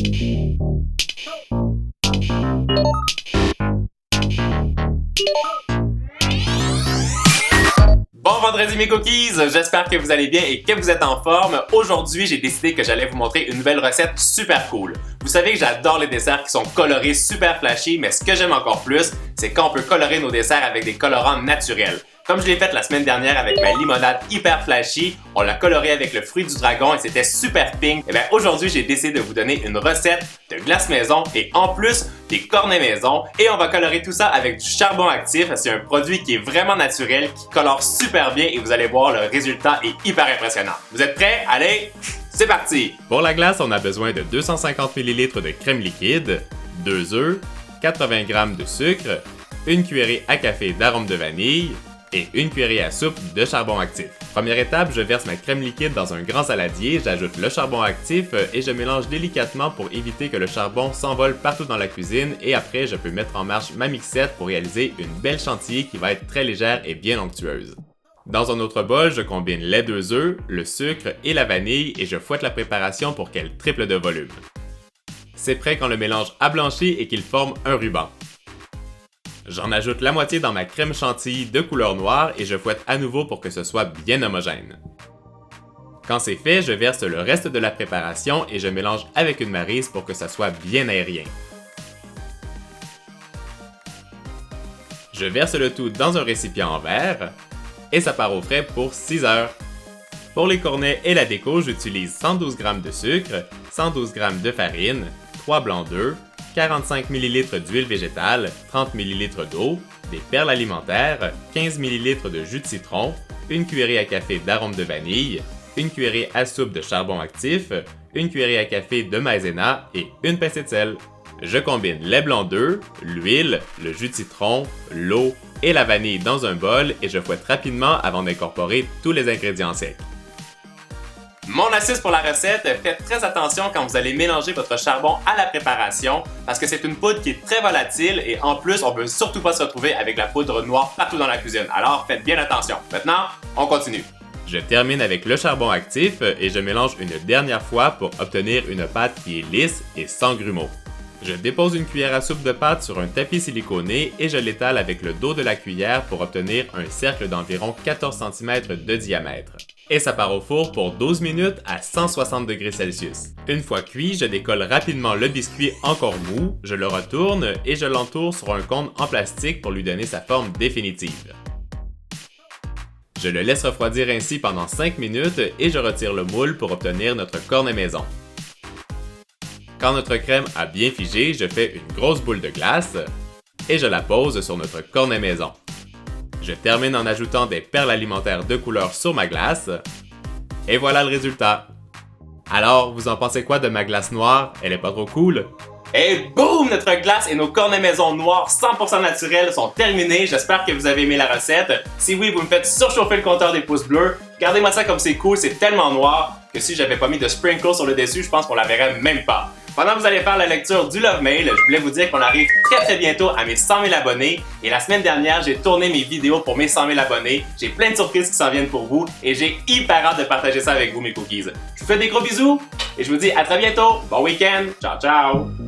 Bon vendredi mes cookies, j'espère que vous allez bien et que vous êtes en forme. Aujourd'hui, j'ai décidé que j'allais vous montrer une nouvelle recette super cool. Vous savez que j'adore les desserts qui sont colorés super flashy, mais ce que j'aime encore plus, c'est quand on peut colorer nos desserts avec des colorants naturels. Comme je l'ai fait la semaine dernière avec ma limonade hyper flashy, on l'a coloré avec le fruit du dragon et c'était super pink. Et bien aujourd'hui, j'ai décidé de vous donner une recette de glace maison et en plus des cornets maison. Et on va colorer tout ça avec du charbon actif. C'est un produit qui est vraiment naturel, qui colore super bien et vous allez voir, le résultat est hyper impressionnant. Vous êtes prêts? Allez, c'est parti! Pour la glace, on a besoin de 250 ml de crème liquide, 2 œufs, 80 g de sucre, une cuillerée à café d'arôme de vanille, et une cuillerée à soupe de charbon actif. Première étape, je verse ma crème liquide dans un grand saladier, j'ajoute le charbon actif et je mélange délicatement pour éviter que le charbon s'envole partout dans la cuisine et après je peux mettre en marche ma mixette pour réaliser une belle chantilly qui va être très légère et bien onctueuse. Dans un autre bol, je combine les 2 œufs, le sucre et la vanille et je fouette la préparation pour qu'elle triple de volume. C'est prêt quand le mélange a blanchi et qu'il forme un ruban. J'en ajoute la moitié dans ma crème chantilly de couleur noire et je fouette à nouveau pour que ce soit bien homogène. Quand c'est fait, je verse le reste de la préparation et je mélange avec une maryse pour que ça soit bien aérien. Je verse le tout dans un récipient en verre et ça part au frais pour 6 heures. Pour les cornets et la déco, j'utilise 112 g de sucre, 112 g de farine, 3 blancs d'œufs, 45 ml d'huile végétale, 30 ml d'eau, des perles alimentaires, 15 ml de jus de citron, une cuillerée à café d'arôme de vanille, une cuillerée à soupe de charbon actif, une cuillerée à café de maïzena et une pincée de sel. Je combine les blancs d'œufs, l'huile, le jus de citron, l'eau et la vanille dans un bol et je fouette rapidement avant d'incorporer tous les ingrédients secs. Mon astuce pour la recette, faites très attention quand vous allez mélanger votre charbon à la préparation parce que c'est une poudre qui est très volatile et en plus, on ne veut surtout pas se retrouver avec la poudre noire partout dans la cuisine. Alors faites bien attention. Maintenant, on continue. Je termine avec le charbon actif et je mélange une dernière fois pour obtenir une pâte qui est lisse et sans grumeaux. Je dépose une cuillère à soupe de pâte sur un tapis siliconé et je l'étale avec le dos de la cuillère pour obtenir un cercle d'environ 14 cm de diamètre. Et ça part au four pour 12 minutes à 160 degrés Celsius. Une fois cuit, je décolle rapidement le biscuit encore mou, je le retourne et je l'entoure sur un cône en plastique pour lui donner sa forme définitive. Je le laisse refroidir ainsi pendant 5 minutes et je retire le moule pour obtenir notre cornet maison. Quand notre crème a bien figé, je fais une grosse boule de glace et je la pose sur notre cornet maison. Je termine en ajoutant des perles alimentaires de couleur sur ma glace. Et voilà le résultat. Alors, vous en pensez quoi de ma glace noire? Elle est pas trop cool? Et boum! Notre glace et nos cornets maison noirs 100% naturels sont terminés. J'espère que vous avez aimé la recette. Si oui, vous me faites surchauffer le compteur des pouces bleus. Regardez-moi ça comme c'est cool, c'est tellement noir que si j'avais pas mis de sprinkles sur le dessus, je pense qu'on la verrait même pas. Pendant que vous allez faire la lecture du Love Mail, je voulais vous dire qu'on arrive très bientôt à mes 100 000 abonnés. Et la semaine dernière, j'ai tourné mes vidéos pour mes 100 000 abonnés. J'ai plein de surprises qui s'en viennent pour vous et j'ai hyper hâte de partager ça avec vous mes cookies. Je vous fais des gros bisous et je vous dis à très bientôt. Bon week-end. Ciao ciao.